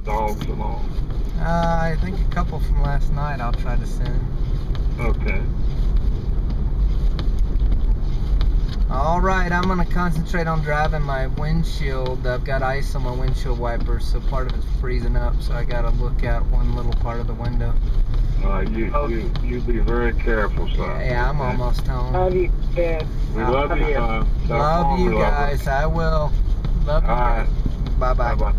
dogs along? I think a couple from last night I'll try to send. Okay. All right, I'm gonna concentrate on driving my windshield. I've got ice on my windshield wipers, so part of it's freezing up, so I gotta look out one little part of the window. You be very careful, son. Yeah, I'm almost home. Love you, Dad. We love you, son. Love you guys. I will. Love you guys. Bye-bye. Bye-bye.